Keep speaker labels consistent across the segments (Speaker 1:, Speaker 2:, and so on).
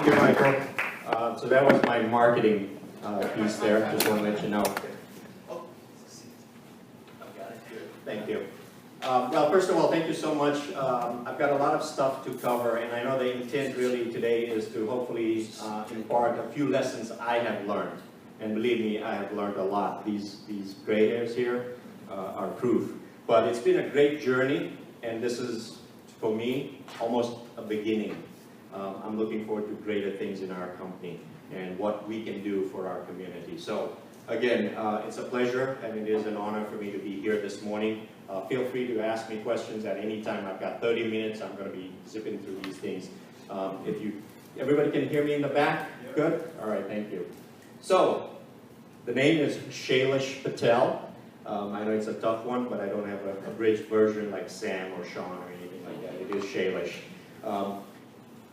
Speaker 1: you, Michael. So that was my marketing piece there. Just want to let you know. Thank you. Well, first of all, thank you so much. I've got a lot of stuff to cover, and I know the intent really today is to hopefully impart a few lessons I have learned. And believe me, I have learned a lot. These gray hairs here are proof. But it's been a great journey, and this is, for me, almost a beginning. I'm looking forward to greater things in our company and what we can do for our community. So, again, it's a pleasure, and it is an honor for me to be here this morning. Feel free to ask me questions at any time. I've got 30 minutes. I'm going to be zipping through these things. Everybody can hear me in the back? Yep. Good? All right, thank you. So, the name is Shailesh Patel. I know it's a tough one, but I don't have a abridged version like Sam or Sean or anything like that. It is Shailesh.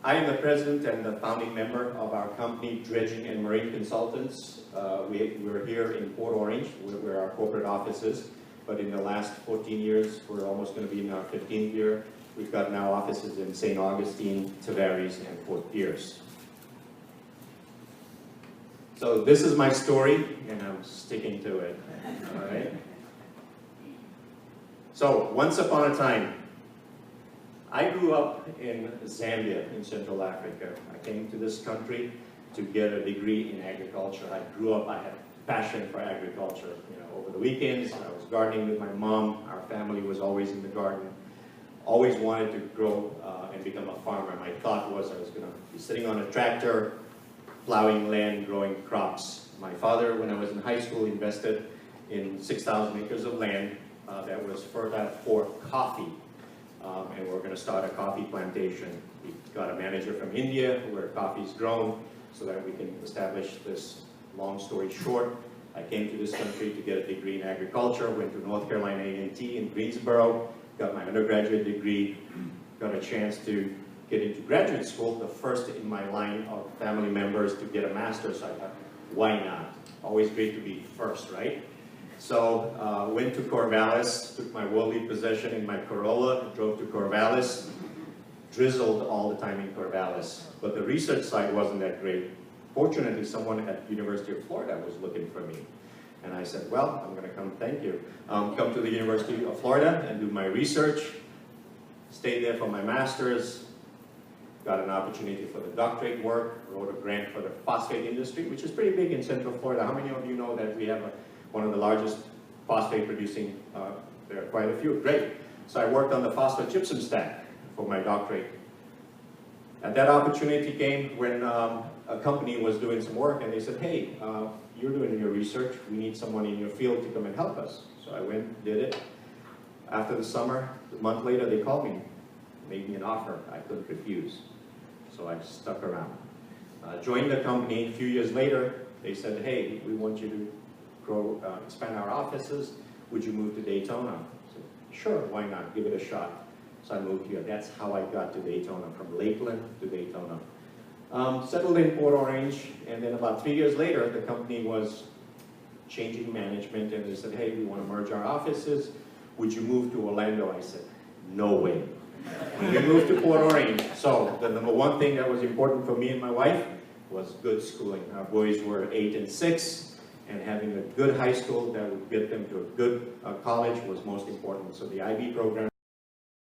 Speaker 1: I am the president and the founding member of our company, Dredging Marine Consultants. We're here in Port Orange, where our corporate office is. But in the last 14 years, we're almost going to be in our 15th year. We've got now offices in St. Augustine, Tavares, and Fort Pierce. So this is my story, and I'm sticking to it. All right. So once upon a time, I grew up in Zambia, in Central Africa. I came to this country to get a degree in agriculture. I had a passion for agriculture. You know, over the weekends, I was gardening with my mom. Our family was always in the garden. Always wanted to grow and become a farmer. My thought was I was going to be sitting on a tractor, plowing land, growing crops. My father, when I was in high school, invested in 6,000 acres of land that was fertile for coffee. And we're going to start a coffee plantation. We got a manager from India where coffee is grown so that we can establish this. Long story short, I came to this country to get a degree in agriculture, went to North Carolina A&T in Greensboro, got my undergraduate degree, got a chance to get into graduate school, the first in my line of family members to get a master's. So I thought, why not? Always great to be first, right? So went to Corvallis, took my worldly possession in my Corolla, drove to Corvallis, drizzled all the time in Corvallis. But the research side wasn't that great. Fortunately, someone at University of Florida was looking for me. And I said, well, I'm going to come, thank you. Come to the University of Florida and do my research. Stayed there for my master's. Got an opportunity for the doctorate work. Wrote a grant for the phosphate industry, which is pretty big in Central Florida. How many of you know that we have one of the largest phosphate producing? There are quite a few. Great. So I worked on the phosphogypsum stack for my doctorate. And that opportunity came when a company was doing some work, and they said, hey, you're doing your research. We need someone in your field to come and help us. So I went, did it. After the summer, a month later, they called me, made me an offer. I couldn't refuse. So I stuck around. Joined the company. A few years later, they said, hey, we want you to grow, expand our offices. Would you move to Daytona? I said, sure, why not? Give it a shot. So I moved here. That's how I got to Daytona, from Lakeland to Daytona. Settled in Port Orange, and then about 3 years later, the company was changing management, and they said, hey, we want to merge our offices. Would you move to Orlando? I said, no way. And we moved to Port Orange. So the number one thing that was important for me and my wife was good schooling. Our boys were 8 and 6, and having a good high school that would get them to a good college was most important. So the IB program.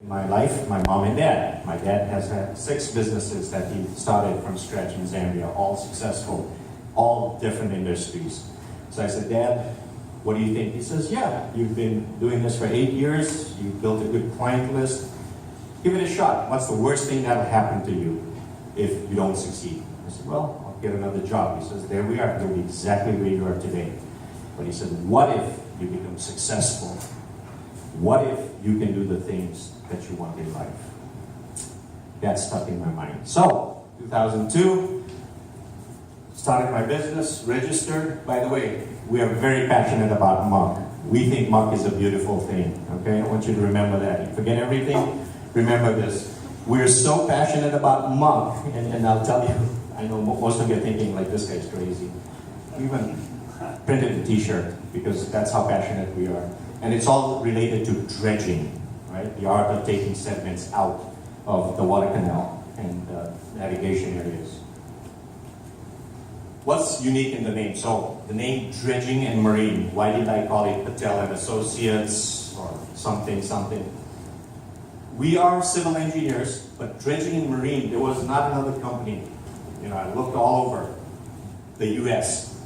Speaker 1: In my life, my mom and dad. My dad has had 6 businesses that he started from scratch in Zambia, all successful, all different industries. So I said, Dad, what do you think? He says, yeah, you've been doing this for 8 years, you've built a good client list, give it a shot. What's the worst thing that'll happen to you if you don't succeed? I said, well, I'll get another job. He says, there we are, you'll be exactly where you are today. But he said, what if you become successful? What if you can do the things that you want in life? That stuck in my mind. So, 2002, started my business, registered. By the way, we are very passionate about muck. We think muck is a beautiful thing, okay? I want you to remember that. You forget everything, remember this. We're so passionate about muck, and I'll tell you, I know most of you are thinking, like, this guy's crazy. We even printed a t-shirt, because that's how passionate we are. And it's all related to dredging, right? The art of taking sediments out of the water canal and navigation areas. what's unique in the name? So the name Dredging and Marine, why did I call it Patel and Associates or something? We are civil engineers, but Dredging and Marine, there was not another company. I looked all over the US.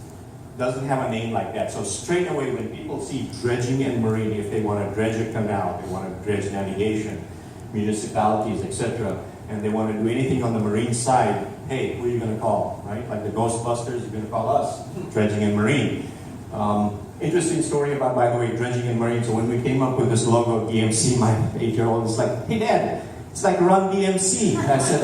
Speaker 1: Doesn't have a name like that. So straight away when people see Dredging and Marine, if they want to dredge a canal, they want to dredge navigation, municipalities, etc., and they want to do anything on the marine side, hey, who are you going to call, right? Like the Ghostbusters, you're going to call us, Dredging and Marine. Interesting story about, by the way, Dredging and Marine. So when we came up with this logo, DMC, my 8-year-old was like, hey Dad, it's like Run DMC. I said,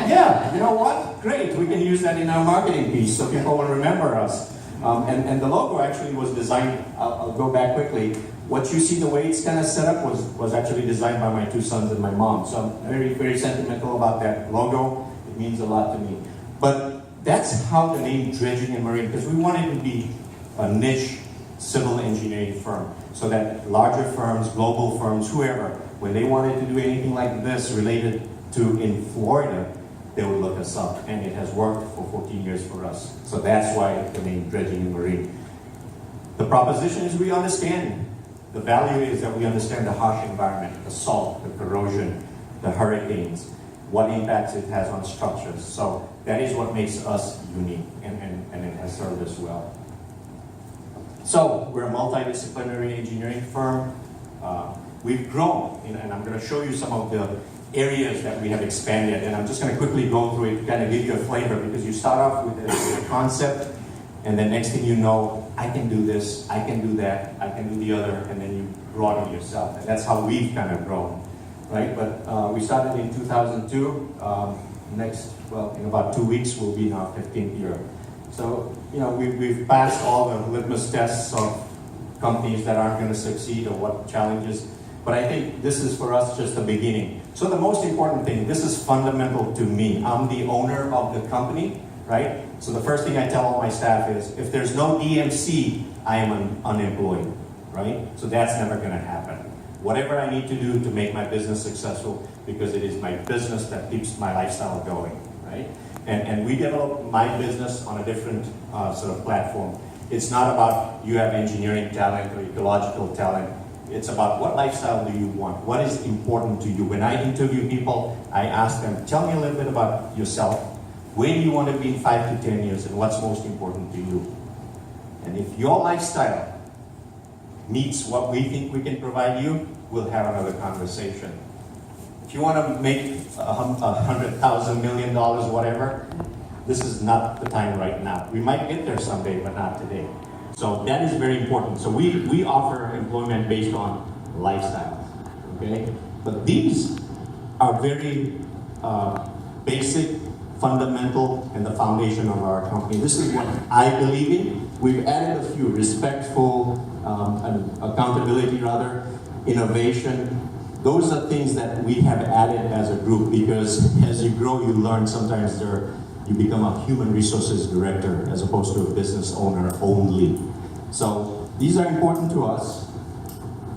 Speaker 1: yeah, you know what? Great, we can use that in our marketing piece so people will remember us. And the logo actually was designed, I'll go back quickly. What you see, the way it's kind of set up was actually designed by my 2 sons and my mom. So I'm very, very sentimental about that logo. It means a lot to me. But that's how the name Dredging and Marine, because we wanted to be a niche civil engineering firm so that larger firms, global firms, whoever, when they wanted to do anything like this related to in Florida, they would look us up. And it has worked for 14 years for us. So that's why the name Dredging and Marine. The proposition is we understand. The value is that we understand the harsh environment, the salt, the corrosion, the hurricanes, what impacts it has on structures. So that is what makes us unique, and it has served us well. So we're a multidisciplinary engineering firm. We've grown, and I'm going to show you some of the areas that we have expanded, and I'm just going to quickly go through it to kind of give you a flavor, because you start off with a concept, and then next thing you know, I can do this, I can do that, I can do the other, and then you broaden yourself. And that's how we've kind of grown, right? But we started in 2002. In about 2 weeks, we'll be in our 15th year. So, we've passed all the litmus tests of companies that aren't going to succeed or what challenges. But I think this is for us just the beginning. So the most important thing, this is fundamental to me. I'm the owner of the company, right? So the first thing I tell all my staff is, if there's no DMC, I am unemployed, right? So that's never going to happen. Whatever I need to do to make my business successful, because it is my business that keeps my lifestyle going, right? And we develop my business on a different sort of platform. It's not about you have engineering talent or ecological talent. It's about what lifestyle do you want? What is important to you? When I interview people, I ask them, tell me a little bit about yourself. Where do you want to be in 5 to 10 years, and what's most important to you? And if your lifestyle meets what we think we can provide you, we'll have another conversation. If you want to make $100,000, $1 million, whatever, this is not the time right now. We might get there someday, but not today. So that is very important. So we offer employment based on lifestyles, okay? But these are very basic, fundamental, and the foundation of our company. This is what I believe in. We've added a few: respectful, accountability rather, innovation. Those are things that we have added as a group, because as you grow, you learn sometimes you become a human resources director as opposed to a business owner only. So these are important to us.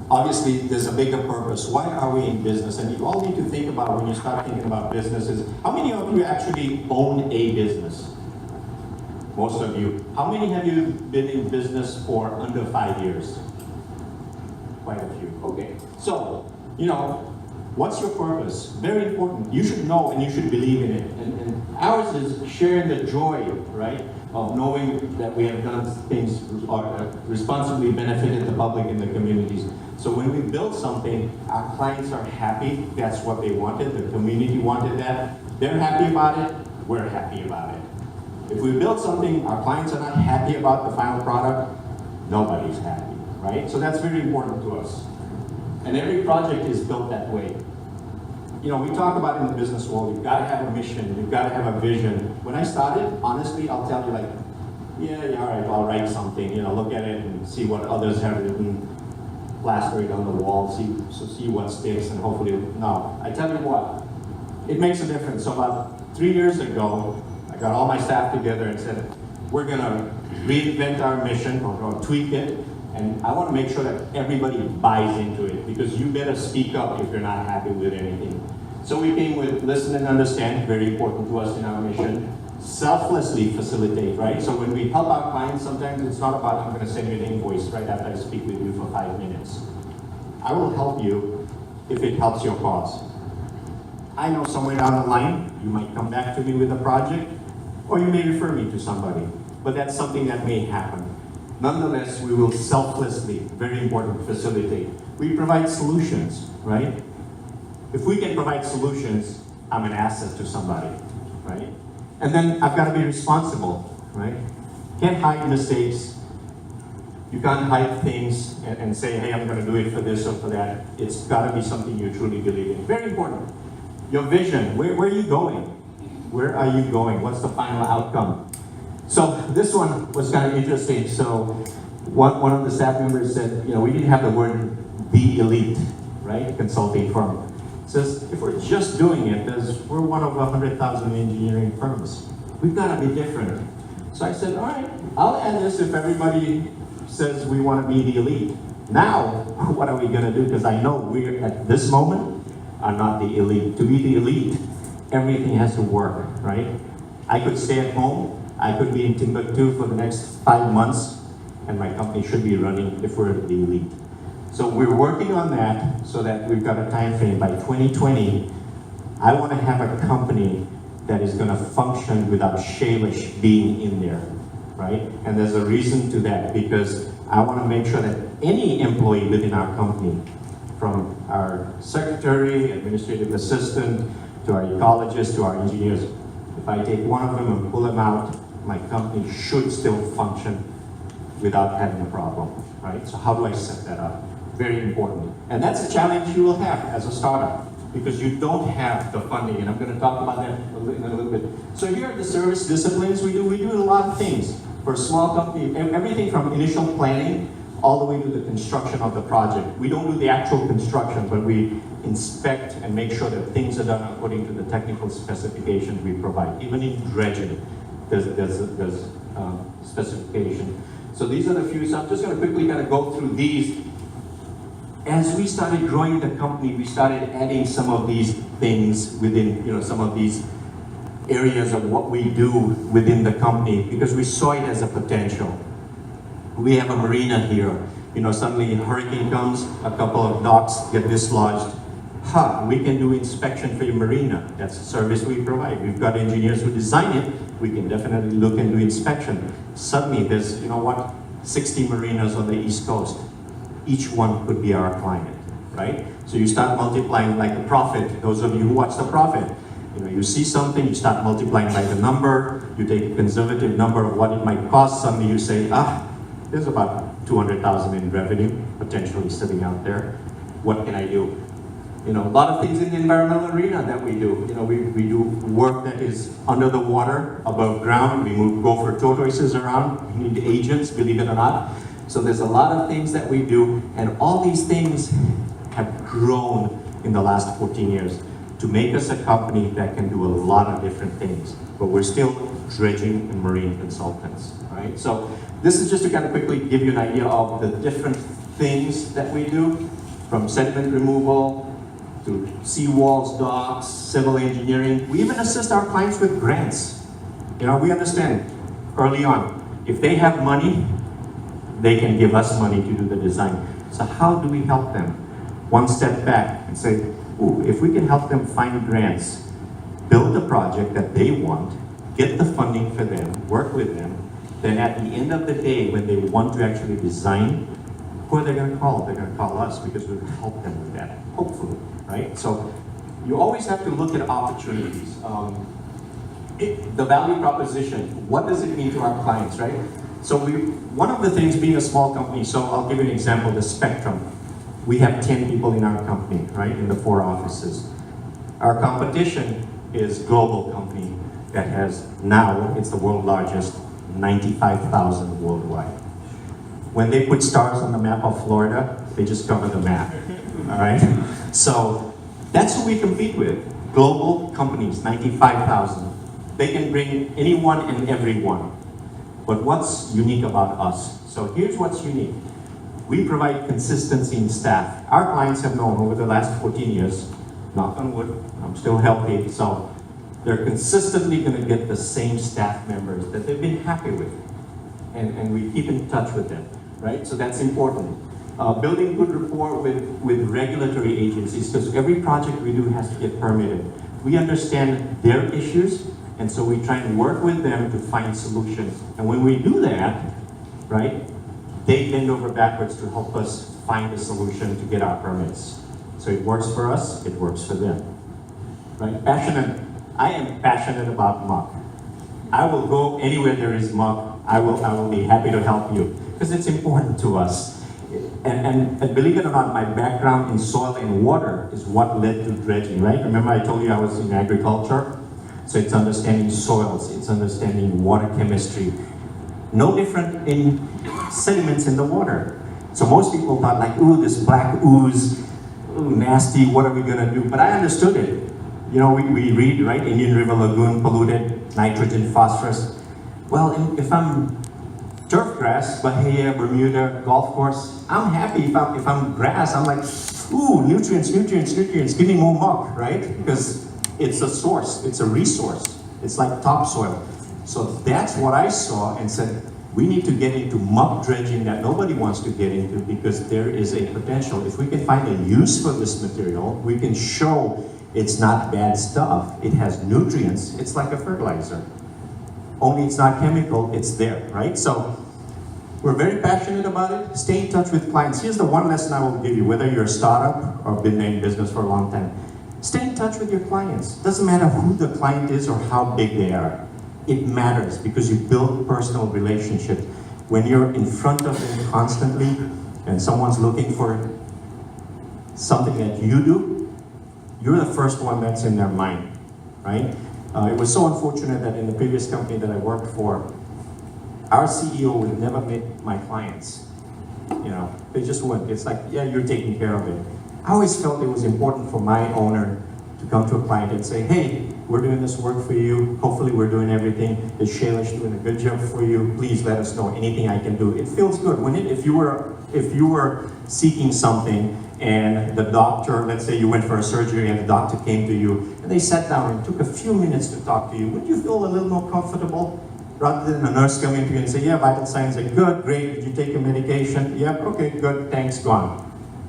Speaker 1: Obviously, there's a bigger purpose. Why are we in business? And you all need to think about, when you start thinking about businesses, how many of you actually own a business? Most of you. How many have you been in business for under 5 years? Quite a few. Okay. So, what's your purpose? Very important. You should know and you should believe in it. And ours is sharing the joy, right, of knowing that we have done things or responsibly benefited the public and the communities. So when we build something, our clients are happy. That's what they wanted. The community wanted that. They're happy about it. We're happy about it. If we build something, our clients are not happy about the final product, nobody's happy, right? So that's very important to us. And every project is built that way. We talk about in the business world, you've got to have a mission, you've got to have a vision. When I started, honestly, I'll tell you all right, I'll write something, look at it and see what others have written, plaster it on the wall, see what sticks, and hopefully, no. I tell you what, it makes a difference. So about 3 years ago, I got all my staff together and said, we're going to reinvent our mission or tweak it. And I want to make sure that everybody buys into it, because you better speak up if you're not happy with anything. So we came with listen and understand, very important to us in our mission. selflessly facilitate, right? So when we help our clients, sometimes it's not about, I'm going to send you an invoice right after I speak with you for 5 minutes. I will help you if it helps your cause. I know somewhere down the line, you might come back to me with a project, or you may refer me to somebody, but that's something that may happen. Nonetheless, we will selflessly, very important, facilitate. We provide solutions, right? If we can provide solutions, I'm an asset to somebody, right? And then I've got to be responsible, right? Can't hide mistakes. You can't hide things and say, hey, I'm going to do it for this or for that. It's got to be something you truly believe in. Very important. Your vision, where are you going? Where are you going? What's the final outcome? So this one was kind of interesting. So one of the staff members said, we didn't have the word be elite, right? Consulting firm. It says, if we're just doing it, we're one of 100,000 engineering firms. We've got to be different. So I said, all right, I'll add this if everybody says we want to be the elite. Now, what are we going to do? Because I know we're, at this moment, are not the elite. To be the elite, everything has to work, right? I could stay at home. I could be in Timbuktu for the next 5 months, and my company should be running if we're the elite. So we're working on that so that we've got a time frame. By 2020, I want to have a company that is going to function without Shailesh being in there, right? And there's a reason to that, because I want to make sure that any employee within our company, from our secretary, administrative assistant, to our ecologist, to our engineers, if I take one of them and pull them out, my company should still function without having a problem, right? So how do I set that up? Very important. And that's a challenge you will have as a startup, because you don't have the funding, and I'm going to talk about that in a little bit. So here are the service disciplines we do. We do a lot of things for a small company, everything from initial planning all the way to the construction of the project. We don't do the actual construction, but we inspect and make sure that things are done according to the technical specifications we provide. Even in dredging, there's specification. So these are the few. So I'm just going to quickly kind of go through these. As we started growing the company, we started adding some of these things within, some of these areas of what we do within the company, because we saw it as a potential. We have a marina here. Suddenly a hurricane comes, a couple of docks get dislodged. We can do inspection for your marina. That's a service we provide. We've got engineers who design it. We can definitely look and do inspection. Suddenly there's, 60 marinas on the East Coast. Each one could be our client, right? So you start multiplying like the profit. Those of you who watch the profit, you see something, you start multiplying by the number, you take a conservative number of what it might cost. Suddenly you say, there's about 200,000 in revenue potentially sitting out there. What can I do? A lot of things in the environmental arena that we do. We do work that is under the water, above ground. We move gopher tortoises around. We need agents, believe it or not. So there's a lot of things that we do, and all these things have grown in the last 14 years to make us a company that can do a lot of different things. But we're still dredging and marine consultants, right? So this is just to kind of quickly give you an idea of the different things that we do, from sediment removal to seawalls, docks, civil engineering. We even assist our clients with grants. We understand early on, if they have money, they can give us money to do the design. So how do we help them? One step back and say, if we can help them find grants, build the project that they want, get the funding for them, work with them, then at the end of the day, when they want to actually design, who are they going to call? They're going to call us, because we'll help them with that, hopefully, right? So you always have to look at opportunities. The value proposition, what does it mean to our clients, right? So one of the things, being a small company, so I'll give you an example, the spectrum. We have 10 people in our company, right, in the 4 offices. Our competition is a global company that has now, it's the world's largest, 95,000 worldwide. When they put stars on the map of Florida, they just cover the map, all right? So that's who we compete with, global companies, 95,000. They can bring anyone and everyone. But what's unique about us? So here's what's unique. We provide consistency in staff. Our clients have known over the last 14 years, knock on wood, I'm still healthy, so they're consistently going to get the same staff members that they've been happy with. And we keep in touch with them, right? So that's important. Building good rapport with regulatory agencies, because every project we do has to get permitted. We understand their issues, and so we try and work with them to find solutions. And when we do that, right, they bend over backwards to help us find a solution to get our permits. So it works for us, it works for them. Right? Passionate. I am passionate about muck. I will go anywhere there is muck. I will be happy to help you because it's important to us. And believe it or not, my background in soil and water is what led to dredging, right? Remember I told you I was in agriculture? So it's understanding soils, it's understanding water chemistry. No different in sediments in the water. So most people thought like, ooh, this black ooze, ooh, nasty, what are we gonna do? But I understood it. You know, we read, right, Indian River Lagoon polluted, nitrogen, phosphorus. Well, if I'm turf grass, Bahia, Bermuda, golf course, I'm happy if I'm grass. I'm like, ooh, nutrients, nutrients, nutrients, give me more muck, right? Because it's a source, it's a resource. It's like topsoil. So that's what I saw and said, we need to get into muck dredging that nobody wants to get into because there is a potential. If we can find a use for this material, we can show it's not bad stuff. It has nutrients. It's like a fertilizer. Only it's not chemical, it's there, right? So we're very passionate about it. Stay in touch with clients. Here's the one lesson I will give you, whether you're a startup or been in business for a long time. Stay in touch with your clients. Doesn't matter who the client is or how big they are. It matters because you build personal relationships. When you're in front of them constantly and someone's looking for something that you do, you're the first one that's in their mind, right? It was so unfortunate that in the previous company that I worked for, our CEO would never meet my clients. You know, they just wouldn't. It's like, yeah, you're taking care of it. I always felt it was important for my owner to come to a client and say, hey, we're doing this work for you. Hopefully we're doing everything. Is Shailesh doing a good job for you? Please let us know anything I can do. It feels good. If you were seeking something and the doctor, let's say you went for a surgery and the doctor came to you and they sat down and took a few minutes to talk to you, wouldn't you feel a little more comfortable? Rather than a nurse coming to you and say, yeah, vital signs are good, great, did you take your medication? Yep, okay, good, thanks, gone.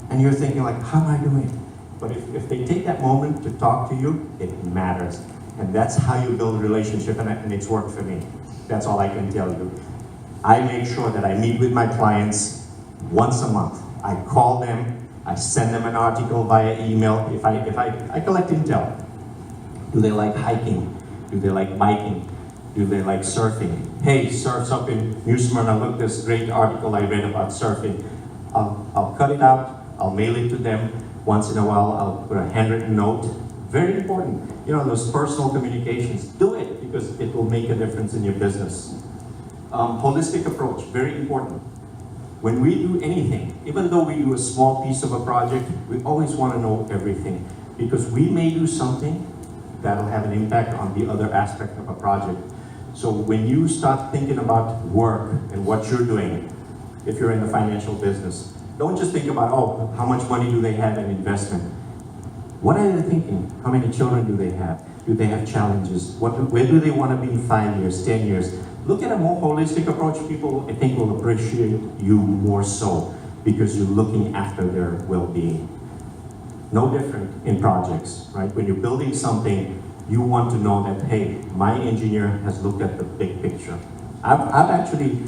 Speaker 1: And you're thinking like, how am I doing? But if they take that moment to talk to you, it matters. And that's how you build a relationship, and it's worked for me. That's all I can tell you. I make sure that I meet with my clients once a month. I call them, I send them an article via email if I collect intel. Do they like hiking? Do they like biking? Do they like surfing? Hey, surf's up in New Smyrna, look, this great article I read about surfing. I'll cut it out, I'll mail it to them. Once in a while, I'll put a handwritten note. Very important. You know, those personal communications, do it because it will make a difference in your business. Holistic approach, very important. When we do anything, even though we do a small piece of a project, we always want to know everything because we may do something that'll have an impact on the other aspect of a project. So when you start thinking about work and what you're doing, if you're in the financial business, don't just think about, oh, how much money do they have in investment? What are they thinking? How many children do they have? Do they have challenges? Where do they want to be in 5 years, 10 years? Look at a more holistic approach. People, I think, will appreciate you more so because you're looking after their well-being. No different in projects, right? When you're building something, you want to know that, hey, my engineer has looked at the big picture. I've actually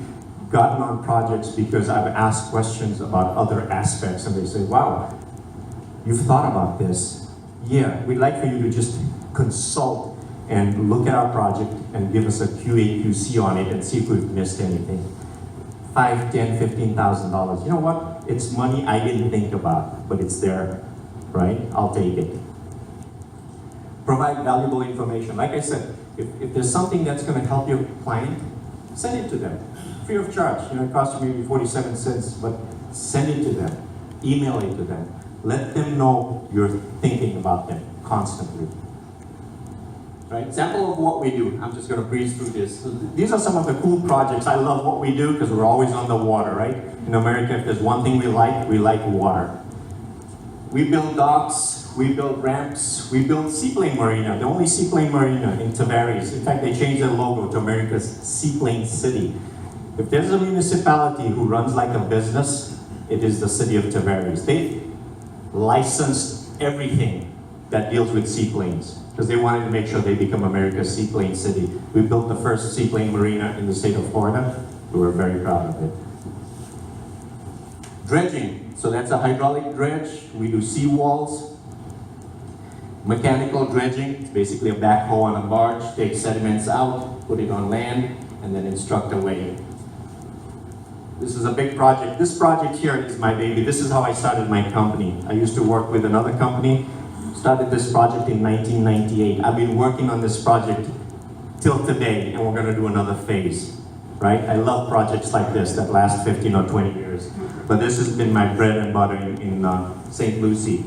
Speaker 1: gotten on projects because I've asked questions about other aspects and they say, wow, you've thought about this. Yeah, we'd like for you to just consult and look at our project and give us a QA, QC on it and see if we've missed anything. $5, $10, $15,000. You know what? It's money I didn't think about, but it's there, right? I'll take it. Provide valuable information. Like I said, if there's something that's going to help your client, send it to them. Free of charge. You know, it costs you maybe 47 cents, but send it to them. Email it to them. Let them know you're thinking about them constantly. Right? Example of what we do. I'm just going to breeze through this. So these are some of the cool projects. I love what we do because we're always on the water, right? In America, if there's one thing we like water. We build docks, we build ramps, we build seaplane marina, the only seaplane marina in Tavares. In fact, they changed their logo to America's Seaplane City. If there's a municipality who runs like a business, it is the city of Tavares. They licensed everything that deals with seaplanes because they wanted to make sure they become America's Seaplane City. We built the first seaplane marina in the state of Florida. We were very proud of it. Dredging, so that's a hydraulic dredge. We do seawalls. Mechanical dredging, basically a backhoe on a barge, take sediments out, put it on land, and then instruct away. This is a big project. This project here is my baby. This is how I started my company. I used to work with another company, started this project in 1998. I've been working on this project till today, and we're gonna do another phase, right? I love projects like this that last 15 or 20 years. But this has been my bread and butter in St. Lucie.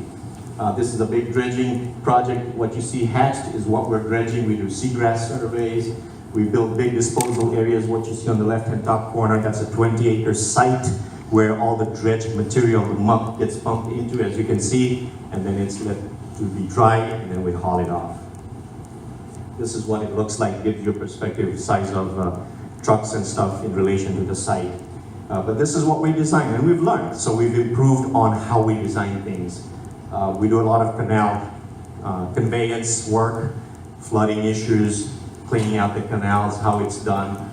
Speaker 1: This is a big dredging project. What you see hatched is what we're dredging. We do seagrass surveys. We build big disposal areas. What you see on the left-hand top corner, that's a 20-acre site where all the dredged material, the muck, gets pumped into, as you can see, and then it's let to be dry, and then we haul it off. This is what it looks like, gives you a perspective size of trucks and stuff in relation to the site. But this is what we design, and we've learned, so we've improved on how we design things. We do a lot of canal conveyance work, flooding issues, cleaning out the canals, how it's done.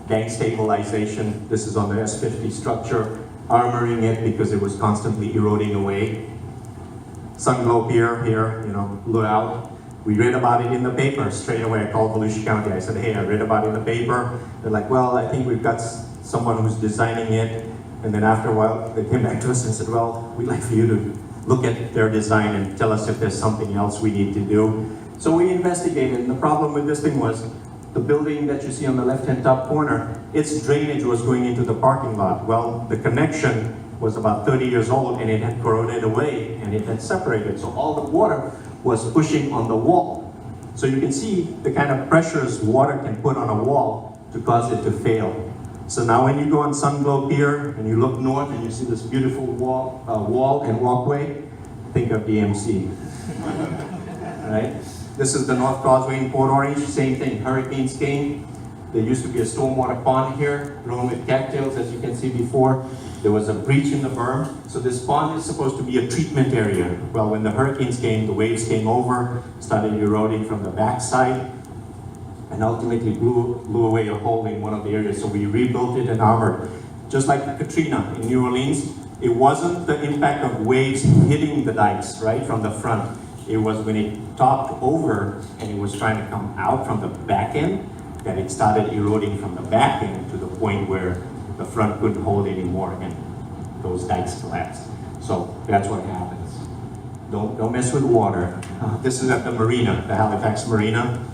Speaker 1: Bank stabilization, this is on the S50 structure, armoring it because it was constantly eroding away. Sun globe here, you know, blew out. We read about it in the paper straight away. I called Volusia County. I said, hey, I read about it in the paper. They're like, well, I think we've got someone who's designing it. And then after a while, they came back to us and said, well, we'd like for you to look at their design and tell us if there's something else we need to do. So we investigated, and the problem with this thing was the building that you see on the left-hand top corner, its drainage was going into the parking lot. Well, the connection was about 30 years old, and it had corroded away, and it had separated. So all the water was pushing on the wall. So you can see the kind of pressures water can put on a wall to cause it to fail. So now when you go on Sun Globe Pier and you look north and you see this beautiful wall and walkway, think of DMC. Right? This is the North Causeway in Port Orange, same thing, hurricanes came. There used to be a stormwater pond here, grown with cattails, as you can see before. There was a breach in the berm, so this pond is supposed to be a treatment area. Well, when the hurricanes came, the waves came over, started eroding from the backside, and ultimately blew away a hole in one of the areas, so we rebuilt it and armored. Just like Katrina in New Orleans, it wasn't the impact of waves hitting the dikes, right, from the front. It was when it topped over and it was trying to come out from the back end that it started eroding from the back end to the point where the front couldn't hold anymore and those dikes collapsed. So that's what happens. Don't mess with water. This is at the marina, the Halifax Marina.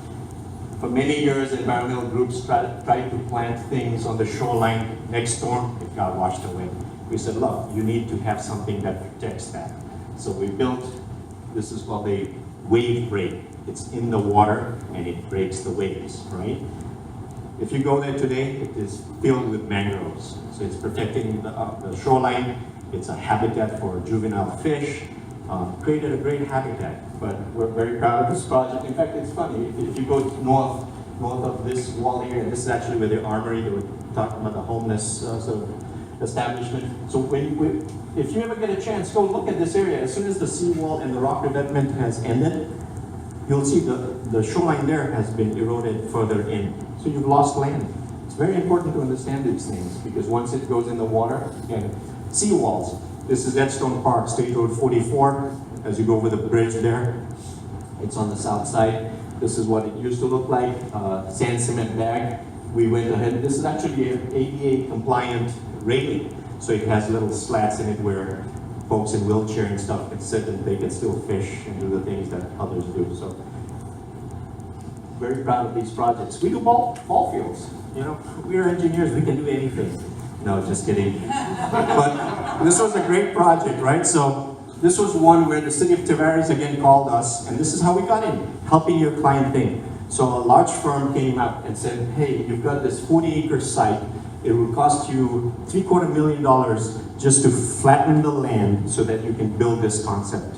Speaker 1: For many years, environmental groups tried to plant things on the shoreline next door. It got washed away. We said, look, you need to have something that protects that. So we built, this is called a wave break. It's in the water and it breaks the waves, right? If you go there today, it is filled with mangroves. So it's protecting the shoreline. It's a habitat for juvenile fish. Created a great habitat, but we're very proud of this project. In fact, it's funny, if you go north of this wall here, and this is actually where the armory, they were talking about the homeless sort of establishment. So if you ever get a chance, go look at this area. As soon as the seawall and the rock revetment has ended, you'll see the shoreline there has been eroded further in. So you've lost land. It's very important to understand these things because once it goes in the water, again, seawalls. This is Edstone Park, State Road 44. As you go over the bridge there, it's on the south side. This is what it used to look like, sand cement bag. We went ahead, this is actually an ADA compliant railing. So it has little slats in it where folks in wheelchair and stuff can sit and they can still fish and do the things that others do. So very proud of these projects. We do ball fields. You know, we're engineers, we can do anything. No, just kidding. But this was a great project, right? So this was one where the city of Tavares again called us, and this is how we got in, helping your client think. So a large firm came up and said, hey, you've got this 40-acre site. it will cost you $750,000 just to flatten the land so that you can build this concept.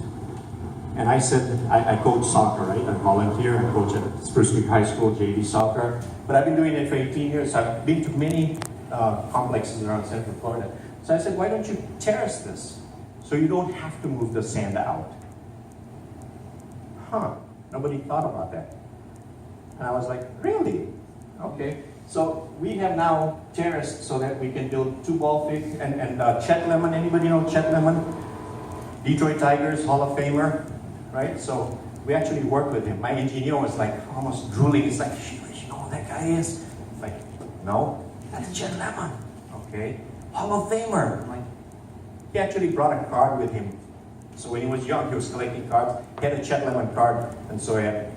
Speaker 1: And I said, I coach soccer, right? I volunteer, I coach at Spruce Creek High School, JV soccer. But I've been doing it for 18 years. I've been to many complexes around Central Florida. So I said, why don't you terrace this? So you don't have to move the sand out. Huh, nobody thought about that. And I was like, really? Okay. So we have now terraced so that we can build 2 ball fields. And Chet Lemon, anybody know Chet Lemon? Detroit Tigers, Hall of Famer, right? So we actually worked with him. My engineer was like almost drooling. He's like, you know who that guy is? Like, no, that's Chet Lemon. Okay, Hall of Famer. Like, he actually brought a card with him. So when he was young, he was collecting cards. He had a Chet Lemon card, and so he had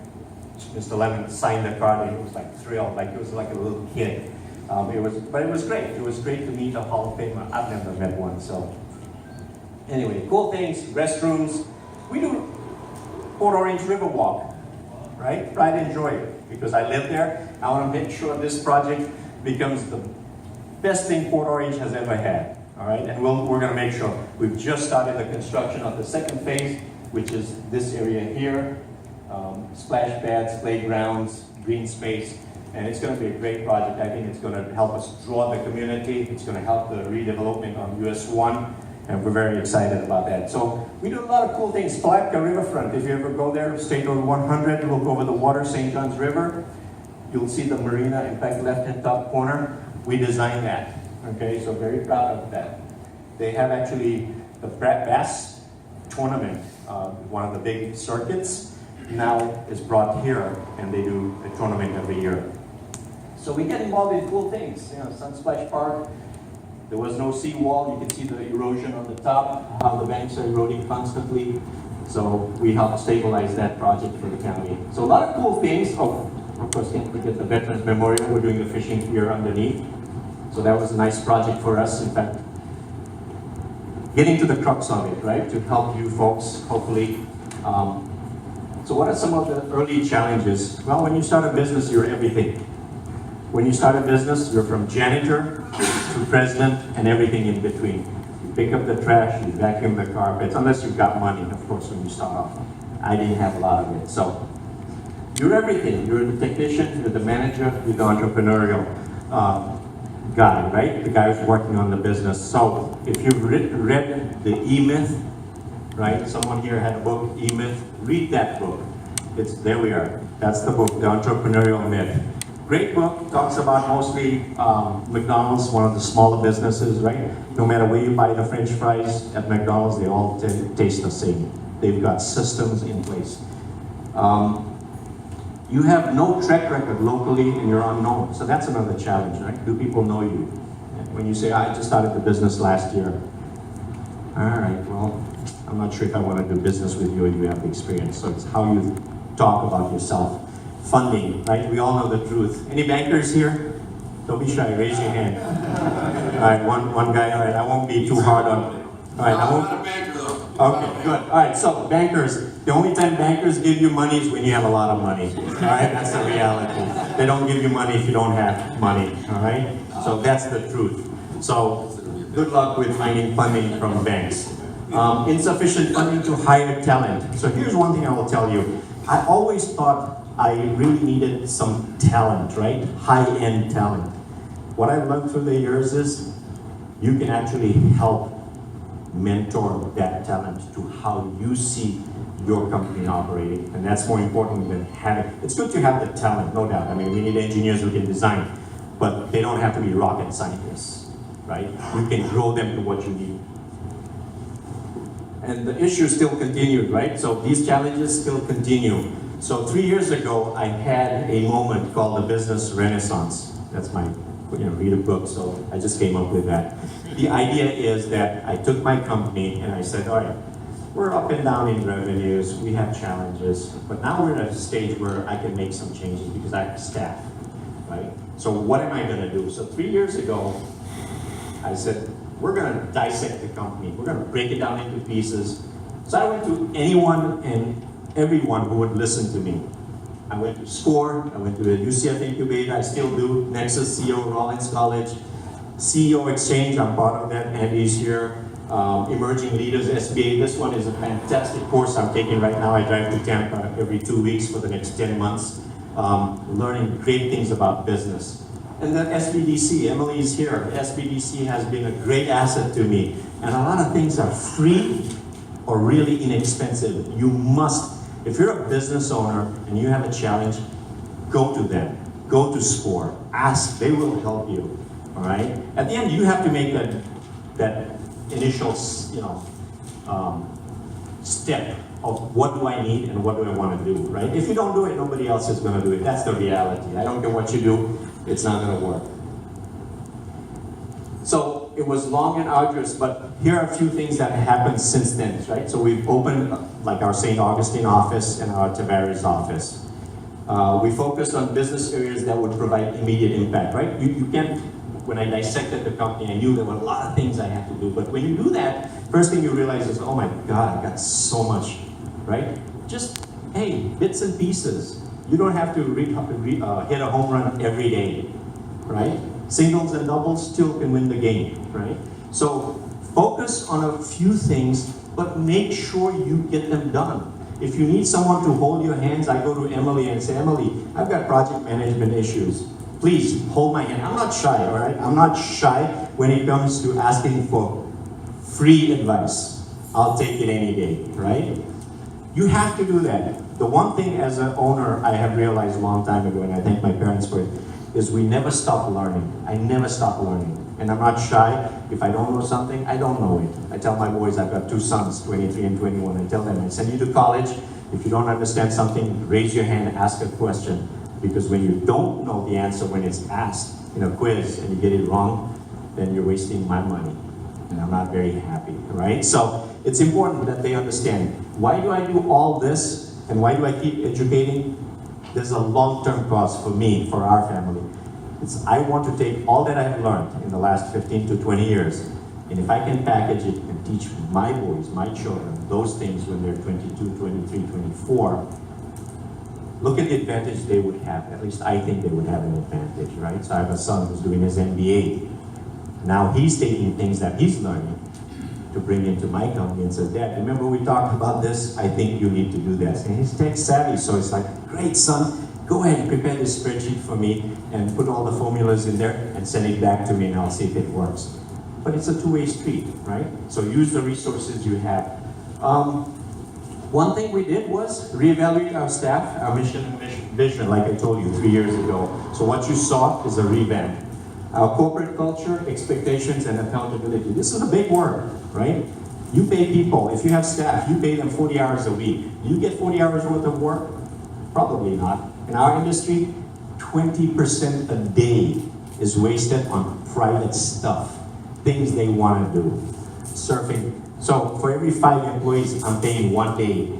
Speaker 1: Mr. Lemon signed the card, and he was like thrilled, like he was like a little kid. But it was great. It was great to meet a Hall of Famer. I've never met one, so. Anyway, cool things, restrooms. We do Port Orange River Walk, right? Pride and joy, because I live there. I want to make sure this project becomes the best thing Port Orange has ever had, all right? And we're going to make sure. We've just started the construction of the second phase, which is this area here. Splash pads, playgrounds, green space, and it's going to be a great project. I think it's going to help us draw the community. It's going to help the redevelopment on US 1. And we're very excited about that. So we do a lot of cool things. Palatka Riverfront, if you ever go there, State Road 100, look over the water, St. John's River, you'll see the marina, in fact, left-hand top corner. We designed that, okay? So very proud of that. They have actually the bass tournament, one of the big circuits, now is brought here, and they do a tournament every year. So we get involved in cool things. You know, Sunsplash Park, there was no seawall. You can see the erosion on the top, how the banks are eroding constantly. So we helped stabilize that project for the county. So a lot of cool things. Oh, of course, can't forget the Veterans Memorial. We're doing the fishing pier underneath. So that was a nice project for us. In fact, getting to the crux of it, right? To help you folks, hopefully. So what are some of the early challenges? Well, when you start a business, you're everything. When you start a business, you're from janitor to president and everything in between. You pick up the trash, you vacuum the carpets, unless you've got money, of course, when you start off. I didn't have a lot of it. So you're everything. You're the technician, you're the manager, you're the entrepreneurial guy, right? The guy who's working on the business. So if you've read the E-Myth, right? Someone here had a book, E-Myth. Read that book. There we are. That's the book, The Entrepreneurial Myth. Great book, talks about mostly McDonald's, one of the smaller businesses, right? No matter where you buy the French fries at McDonald's, they all taste the same. They've got systems in place. You have no track record locally and you're unknown. So that's another challenge, right? Do people know you? When you say, I just started the business last year. All right, well, I'm not sure if I want to do business with you and you have the experience. So it's how you talk about yourself. Funding, right? We all know the truth. Any bankers here? Don't be shy, raise your hand. All right, one guy, all right, I won't be too hard on it. All right, I won't.
Speaker 2: I'm not a banker though.
Speaker 1: Okay, good. All right, so bankers, the only time bankers give you money is when you have a lot of money. All right, that's the reality. They don't give you money if you don't have money, all right? So that's the truth. So good luck with finding funding from banks. Insufficient funding to hire talent. So here's one thing I will tell you. I always thought I really needed some talent, right? High-end talent. What I've learned through the years is you can actually help mentor that talent to how you see your company operating. And that's more important than having, it's good to have the talent, no doubt. I mean, we need engineers who can design, but they don't have to be rocket scientists, right? You can grow them to what you need. And the issue still continued, right? So these challenges still continue. So 3 years ago, I had a moment called the Business Renaissance. That's my, read a book, so I just came up with that. The idea is that I took my company and I said, all right, we're up and down in revenues, we have challenges, but now we're at a stage where I can make some changes because I have staff, right? So what am I gonna do? So 3 years ago, I said, we're gonna dissect the company. We're gonna break it down into pieces. So I went to anyone and everyone who would listen to me. I went to SCORE, I went to the UCF Incubator, I still do, Nexus, CEO, Rollins College, CEO Exchange, I'm part of that. Andy's here. Emerging Leaders SBA. This one is a fantastic course I'm taking right now. I drive to Tampa every 2 weeks for the next 10 months, learning great things about business. And then SBDC, Emily is here. SBDC has been a great asset to me. And a lot of things are free or really inexpensive. You must, if you're a business owner and you have a challenge, go to them. Go to SCORE. Ask, they will help you. All right? At the end, you have to make that initial, step of what do I need and what do I want to do, right? If you don't do it, nobody else is going to do it. That's the reality. I don't care what you do, it's not going to work. So it was long and arduous, but here are a few things that happened since then, right? So we've opened like our St. Augustine office and our Tavares office. We focused on business areas that would provide immediate impact, right? You can't, when I dissected the company, I knew there were a lot of things I had to do. But when you do that, first thing you realize is, oh my God, I got so much, right? Just, hey, bits and pieces. You don't have to hit a home run every day, right? Singles and doubles still can win the game, right? So focus on a few things, but make sure you get them done. If you need someone to hold your hands, I go to Emily and say, Emily, I've got project management issues. Please hold my hand. I'm not shy, all right? I'm not shy when it comes to asking for free advice. I'll take it any day, right? You have to do that. The one thing as an owner I have realized a long time ago, and I thank my parents for it, is we never stop learning. I never stop learning. And I'm not shy. If I don't know something, I don't know it. I tell my boys, I've got 2 sons, 23 and 21. I tell them, I send you to college. If you don't understand something, raise your hand and ask a question. Because when you don't know the answer when it's asked in a quiz and you get it wrong, then you're wasting my money. And I'm not very happy, right? So it's important that they understand, why do I do all this and why do I keep educating? There's a long-term cost for me, for our family. I want to take all that I've learned in the last 15 to 20 years, and if I can package it and teach my boys, my children, those things when they're 22, 23, 24, look at the advantage they would have. At least I think they would have an advantage, right? So I have a son who's doing his MBA. Now he's taking things that he's learning to bring into my company and said, Dad, remember we talked about this? I think you need to do this. And he's tech savvy, so it's like, great son, go ahead and prepare this spreadsheet for me and put all the formulas in there and send it back to me and I'll see if it works. But it's a two-way street, right? So use the resources you have. One thing we did was reevaluate our staff, our mission and vision, like I told you 3 years ago. So what you saw is a revamp. Our corporate culture, expectations, and accountability. This is a big word, right? You pay people, if you have staff, you pay them 40 hours a week. Do you get 40 hours worth of work? Probably not. In our industry, 20% a day is wasted on private stuff, things they want to do. Surfing. So for every 5 employees, I'm paying 1 day,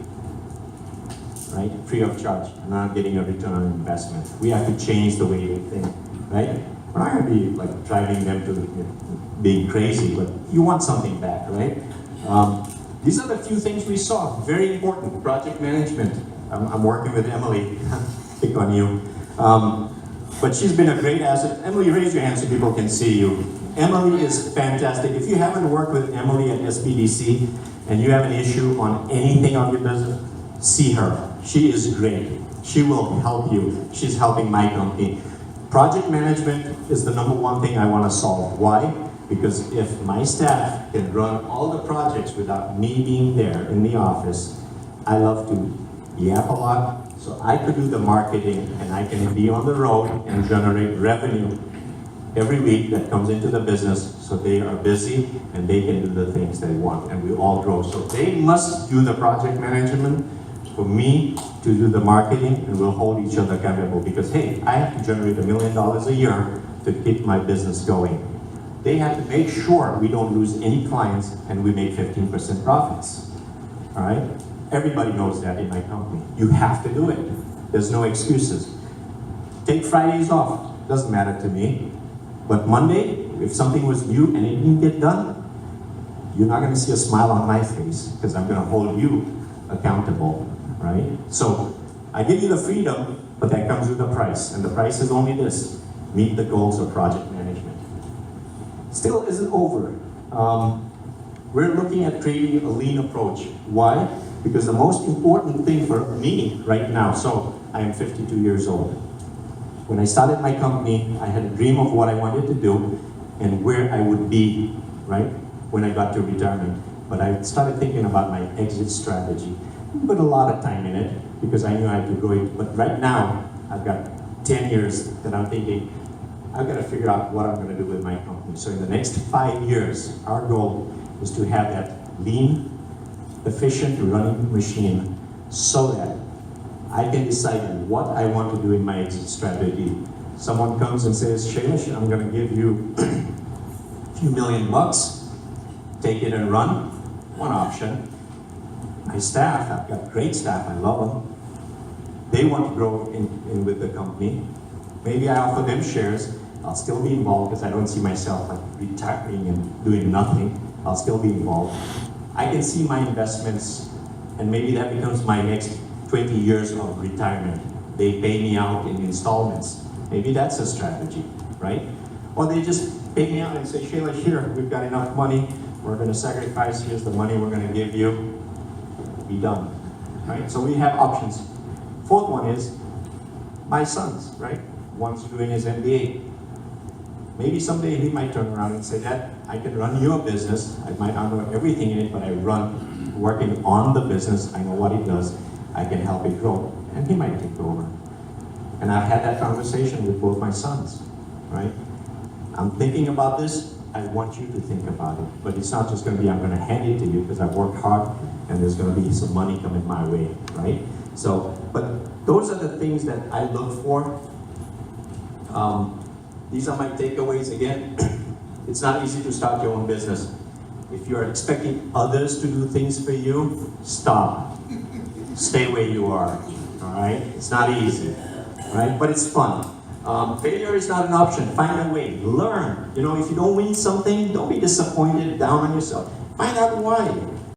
Speaker 1: right? Free of charge. I'm not getting a return on investment. We have to change the way we think, right? We're not going to be like driving them to being crazy, but you want something back, right? These are the few things we saw. Very important. Project management. I'm working with Emily. Pick on you. But she's been a great asset. Emily, raise your hand so people can see you. Emily is fantastic. If you haven't worked with Emily at SBDC and you have an issue on anything on your business, see her. She is great. She will help you. She's helping my company. Project management is the #1 thing I want to solve. Why? Because if my staff can run all the projects without me being there in the office, I love to yap a lot, so I could do the marketing and I can be on the road and generate revenue every week that comes into the business, so they are busy and they can do the things they want and we all grow. So they must do the project management for me to do the marketing, and we'll hold each other accountable because, hey, I have to generate $1 million a year to keep my business going. They have to make sure we don't lose any clients and we make 15% profits, all right? Everybody knows that in my company. You have to do it. There's no excuses. Take Fridays off, doesn't matter to me. But Monday, if something was due and it didn't get done, you're not gonna see a smile on my face because I'm gonna hold you accountable, right? So I give you the freedom, but that comes with a price. And the price is only this: meet the goals of project management.
Speaker 2: still isn't over. We're looking at creating a lean approach. Why? Because the most important thing for me right now, so I am 52 years old. When I started my company, I had a dream of what I wanted to do and where I would be, right, when I got to retirement. But I started thinking about my exit strategy. Put a lot of time in it because I knew I had to grow it. But right now, I've got 10 years that I'm thinking, I've got to figure out what I'm going to do with my company. So in the next 5 years, our goal is to have that lean, efficient running machine so that I can decide what I want to do in my exit strategy. Someone comes and says, Shailesh, I'm going to give you a few $1 million, take it and run. One option. My staff, I've got great staff, I love them. They want to grow in with the company. Maybe I offer them shares. I'll still be involved because I don't see myself like retiring and doing nothing. I'll still be involved. I can see my investments, and maybe that becomes my next 20 years of retirement. They pay me out in installments. Maybe that's a strategy, right? Or they just pay me out and say, Shailesh, here, we've got enough money. We're going to sacrifice. Here's the money we're going to give you. Be done, right? So we have options. Fourth one is my sons, right? One's doing his MBA. Maybe someday he might turn around and say, Dad, I can run your business. I might not know everything in it, but I run, working on the business. I know what it does. I can help it grow. And he might take over. And I've had that conversation with both my sons, right? I'm thinking about this. I want you to think about it. But it's not just going to be, I'm going to hand it to you because I've worked hard and there's going to be some money coming my way, right? So, but those are the things that I look for. These are my takeaways again. It's not easy to start your own business. If you're expecting others to do things for you, stop. Stay where you are, all right? It's not easy, right? But it's fun. Failure is not an option. Find a way. Learn. You know, if you don't win something, don't be disappointed, down on yourself. Find out why.